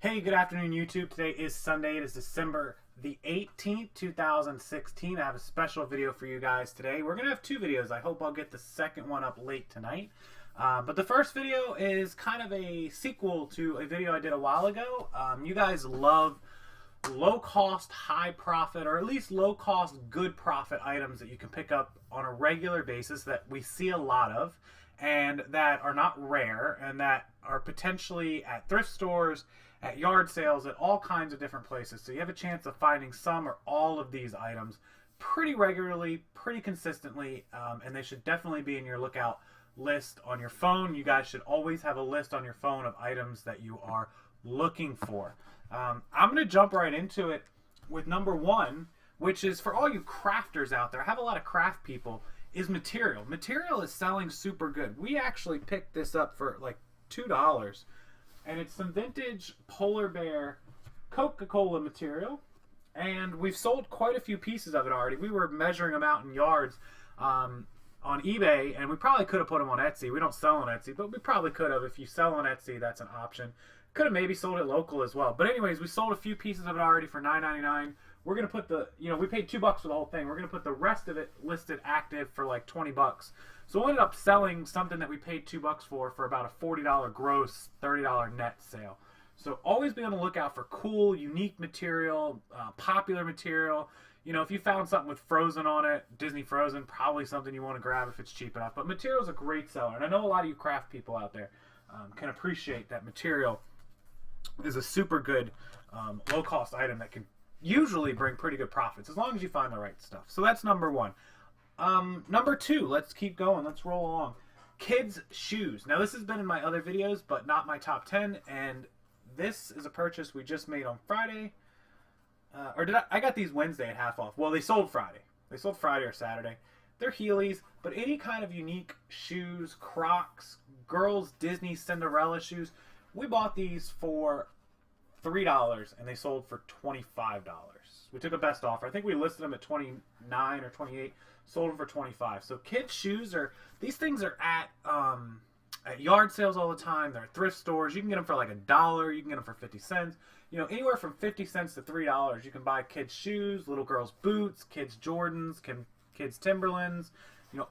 Hey, good afternoon, YouTube. Today is Sunday. It is December the 18th, 2016. I have a special video for you guys today. We're going to have two videos. I hope I'll get the second one up late tonight. But the first video is kind of a sequel to a video I did a while ago. You guys love low-cost, high-profit, or at least low-cost, good-profit items that you can pick up on a regular basis that we see a lot of and that are not rare and that are potentially at thrift stores, at yard sales, at all kinds of different places. So you have a chance of finding some or all of these items pretty regularly, pretty consistently, and they should definitely be in your lookout list on your phone. You guys should always have a list on your phone of items that you are looking for. I'm going to jump right into it with number one, which is for all you crafters out there. I have a lot of craft people, is material. Material is selling super good. We actually picked this up for like $2. And it's some vintage polar bear Coca-Cola material, and we've sold quite a few pieces of it already. We were measuring them out in yards on eBay, and we probably could have put them on Etsy. We don't sell on Etsy, but we probably could have. If you sell on Etsy, that's an option. Could have maybe sold it local as well. But anyways, we sold a few pieces of it already for $9.99. We're going to put the, we paid $2 for the whole thing. We're going to put the rest of it listed active for like $20. So we ended up selling something that we paid $2 for about a $40 gross, $30 net sale. So always be on the lookout for cool, unique material, popular material. If you found something with Frozen on it, Disney Frozen, probably something you want to grab if it's cheap enough. But material is a great seller. And I know a lot of you craft people out there can appreciate that material is a super good low-cost item that can usually bring pretty good profits as long as you find the right stuff. So that's number one. Number two, let's keep going. Let's roll along. Kids' shoes. Now, this has been in my other videos, but not my top 10. And this is a purchase we just made on Friday. I got these Wednesday at half off. Well, they sold Friday. They sold Friday or Saturday. They're Heelys, but any kind of unique shoes, Crocs, girls' Disney Cinderella shoes. We bought these for $3 and they sold for $25. We took a best offer. I think we listed them at $29 or $28, sold them for $25. So kids' shoes these things are at yard sales all the time. They're at thrift stores. You can get them for like $1. You can get them for 50 cents. Anywhere from 50 cents to $3, you can buy kids' shoes, little girls' boots, kids' Jordans, kids' Timberlands,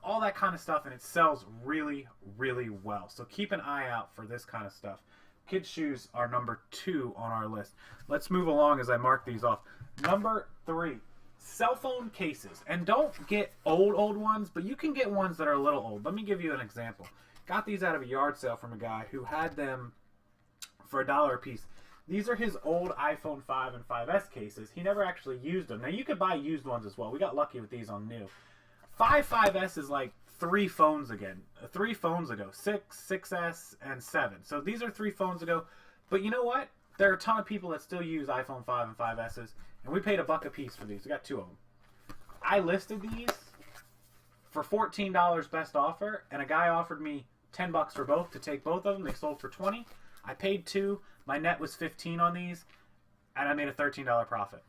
all that kind of stuff, and it sells really, really well. So keep an eye out for this kind of stuff. Kids' shoes are number 2 on our list. Let's move along as I mark these off. Number 3, cell phone cases. And don't get old ones, but you can get ones that are a little old. Let me give you an example. Got these out of a yard sale from a guy who had them for $1 a piece. These are his old iPhone 5 and 5S cases. He never actually used them. Now, you could buy used ones as well. We got lucky with these on new. 5S is like 3 phones ago, 6, 6S, and 7. So these are 3 phones ago. But you know what? There are a ton of people that still use iPhone 5 and 5Ss, and we paid $1 a piece for these. We got 2 of them. I listed these for $14 best offer, and a guy offered me $10 for both to take both of them. They sold for $20. I paid $2. My net was $15 on these, and I made a $13 profit.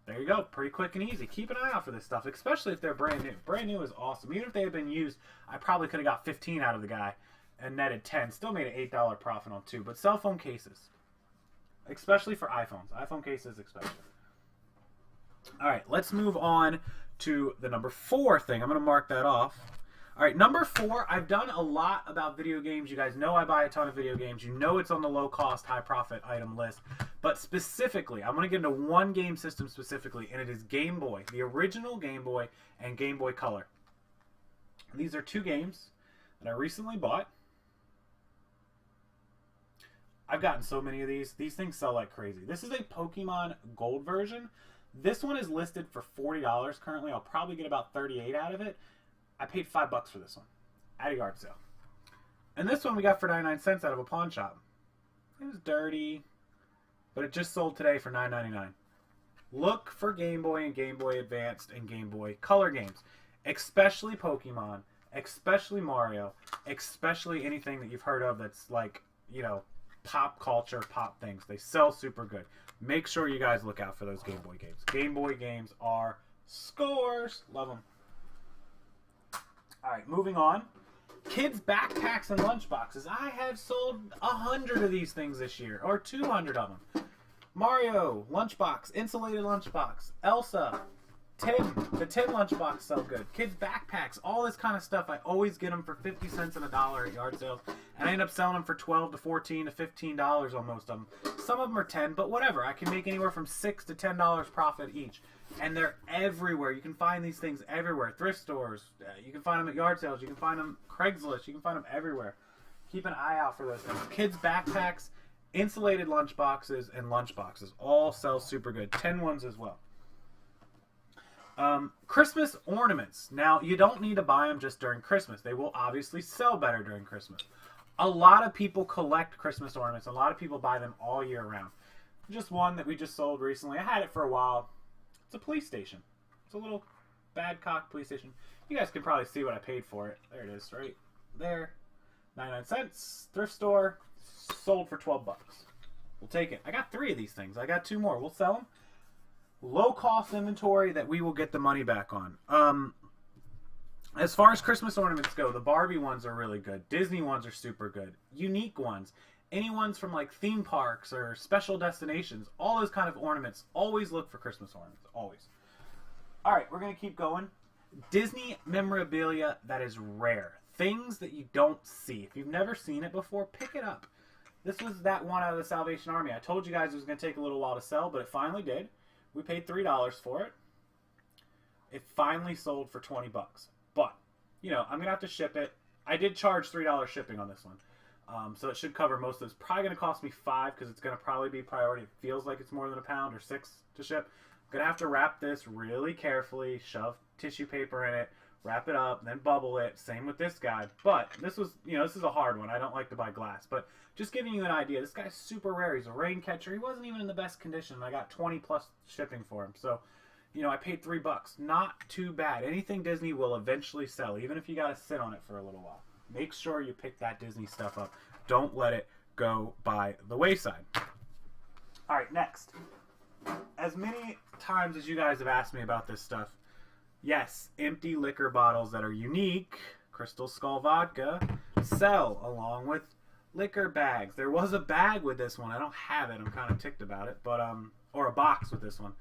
There you go. Pretty quick and easy. Keep an eye out for this stuff, especially if they're brand new. Brand new is awesome. Even if they had been used, I probably could have got 15 out of the guy and netted 10. Still made an $8 profit on 2. But cell phone cases, especially for iPhones. iPhone cases especially. All right, let's move on to the number 4 thing. I'm going to mark that off. All right, number 4, I've done a lot about video games. You guys know I buy a ton of video games. You know it's on the low-cost, high-profit item list. But specifically, I'm going to get into one game system specifically, and it is Game Boy. The original Game Boy and Game Boy Color. These are 2 games that I recently bought. I've gotten so many of these. These things sell like crazy. This is a Pokemon Gold version. This one is listed for $40 currently. I'll probably get about $38 out of it. I paid $5 for this one at a yard sale. And this one we got for 99 cents out of a pawn shop. It was dirty, but it just sold today for $9.99. Look for Game Boy and Game Boy Advanced and Game Boy Color games, especially Pokemon, especially Mario, especially anything that you've heard of that's like, pop culture, pop things. They sell super good. Make sure you guys look out for those Game Boy games. Game Boy games are scores. Love them. All right, moving on. Kids backpacks and lunchboxes. I have sold 100 of these things this year, or 200 of them. Mario lunchbox, insulated lunchbox. Elsa, tin, the tin lunchbox sell good. Kids backpacks, all this kind of stuff. I always get them for 50 cents and $1 at yard sales, and I end up selling them for $12 to $14 to $15 on most of them. Some of them are 10, but whatever. I can make anywhere from $6 to $10 profit each, and they're everywhere. You can find these things everywhere. Thrift stores, you can find them at yard sales, you can find them Craigslist, you can find them everywhere. Keep an eye out for those things. Kids backpacks, insulated lunchboxes, and lunchboxes all sell super good. 10 ones as well. Christmas ornaments. Now, you don't need to buy them just during Christmas. They will obviously sell better during Christmas. A lot of people collect Christmas ornaments. A lot of people buy them all year round. Just one that we just sold recently. I had it for a while. It's a police station. It's a little Badcock police station. You guys can probably see what I paid for it. There it is, right there. 99 cents. Thrift store. Sold for 12 bucks. We'll take it. I got 3 of these things. I got 2 more. We'll sell them. Low cost inventory that we will get the money back on. As far as Christmas ornaments go, the Barbie ones are really good. Disney ones are super good. Unique ones. Any ones from like theme parks or special destinations. All those kind of ornaments. Always look for Christmas ornaments. Always. Alright, we're going to keep going. Disney memorabilia that is rare. Things that you don't see. If you've never seen it before, pick it up. This was that one out of the Salvation Army. I told you guys it was going to take a little while to sell, but it finally did. We paid $3 for it. It finally sold for 20 bucks. But, you know, I'm going to have to ship it. I did charge $3 shipping on this one. So it should cover most of this. Probably going to cost me $5 because it's going to probably be priority. It feels like it's more than a pound or $6 to ship. I'm going to have to wrap this really carefully, shove tissue paper in it, wrap it up, then bubble it. Same with this guy. But this was, you know, this is a hard one. I don't like to buy glass. But just giving you an idea, this guy's super rare. He's a rain catcher. He wasn't even in the best condition. I got 20 plus shipping for him. So, you know, I paid $3. Not too bad. Anything Disney will eventually sell, even if you got to sit on it for a little while. Make sure you pick that Disney stuff up. Don't let it go by the wayside. All right, next. As many times as you guys have asked me about this stuff, yes, empty liquor bottles that are unique, Crystal Skull Vodka, sell along with liquor bags. There was a bag with this one. I don't have it. I'm kind of ticked about it, but or a box with this one.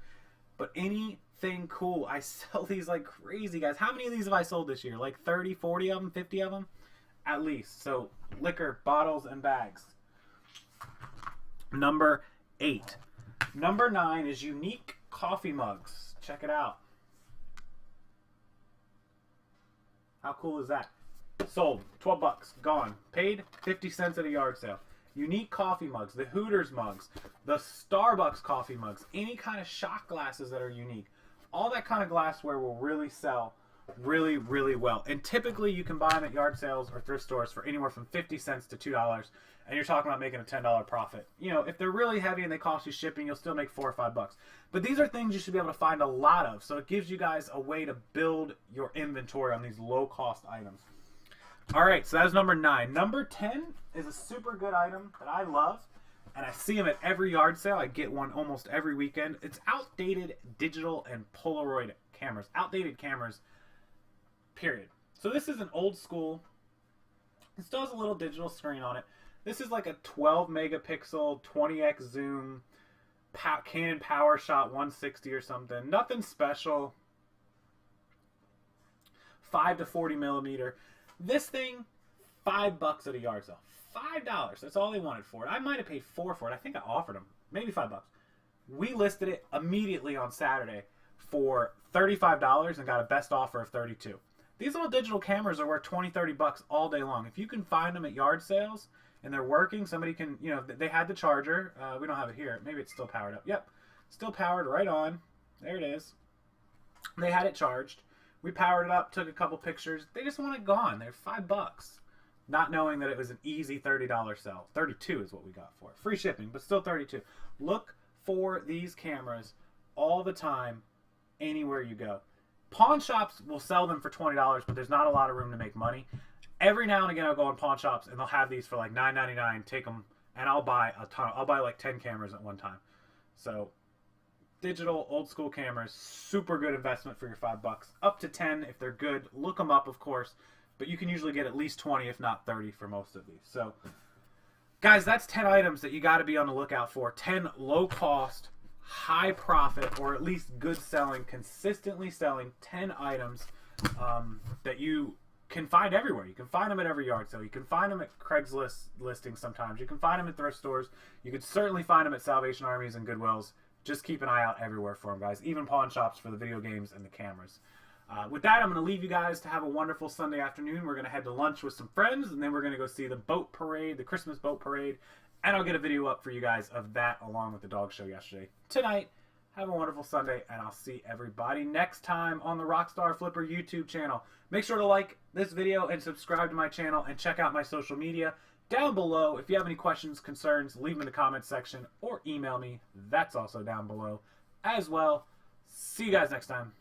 But anything cool, I sell these like crazy, guys. How many of these have I sold this year? Like 30, 40 of them, 50 of them? At least. So, liquor, bottles, and bags. Number 8. Number 9 is unique coffee mugs. Check it out. How cool is that? Sold. 12 bucks. Gone. Paid 50 cents at a yard sale. Unique coffee mugs. The Hooters mugs. The Starbucks coffee mugs. Any kind of shot glasses that are unique. All that kind of glassware will really sell really, really well. And typically you can buy them at yard sales or thrift stores for anywhere from 50 cents to $2. And you're talking about making a $10 profit. You know, if they're really heavy and they cost you shipping, you'll still make 4 or 5 bucks. But these are things you should be able to find a lot of. So it gives you guys a way to build your inventory on these low-cost items. All right, so that was number 9. Number 10 is a super good item that I love. And I see them at every yard sale. I get one almost every weekend. It's outdated digital and Polaroid cameras. Outdated cameras, period. So this is an old school. It still has a little digital screen on it. This is like a 12 megapixel, 20x zoom, Canon PowerShot 160 or something. Nothing special. 5 to 40 millimeter. This thing, $5 at a yard sale. $5. That's all they wanted for it. I might have paid $4 for it. I think I offered them maybe $5. We listed it immediately on Saturday for $35 and got a best offer of $32. These little digital cameras are worth $20, $30 all day long. If you can find them at yard sales and they're working, somebody can, you know, they had the charger. We don't have it here. Maybe it's still powered up. Yep. Still powered right on. There it is. They had it charged. We powered it up, took a couple pictures. They just want it gone. They're $5. Not knowing that it was an easy $30 sell. $32 is what we got for it. Free shipping, but still $32. Look for these cameras all the time, anywhere you go. Pawn shops will sell them for $20, but there's not a lot of room to make money. Every now and again, I'll go on pawn shops, and they'll have these for like $9.99. Take them, and I'll buy a ton. I'll buy like 10 cameras at one time. So, digital, old school cameras, super good investment for your $5. Up to 10 if they're good. Look them up, of course. but you can usually get at least 20, if not 30 for most of these. So, guys, that's 10 items that you got to be on the lookout for. 10 low cost, high profit, or at least good selling, consistently selling 10 items that you can find everywhere. You can find them at every yard sale. You can find them at Craigslist listings sometimes. You can find them at thrift stores. You can certainly find them at Salvation Armies and Goodwills. Just keep an eye out everywhere for them, guys. Even pawn shops for the video games and the cameras. With that, I'm going to leave you guys to have a wonderful Sunday afternoon. We're going to head to lunch with some friends, and then we're going to go see the boat parade, the Christmas boat parade. And I'll get a video up for you guys of that along with the dog show yesterday. Tonight, have a wonderful Sunday, and I'll see everybody next time on the Rockstarflipper YouTube channel. Make sure to like this video and subscribe to my channel and check out my social media down below. If you have any questions, concerns, leave them in the comments section or email me. That's also down below as well. See you guys next time.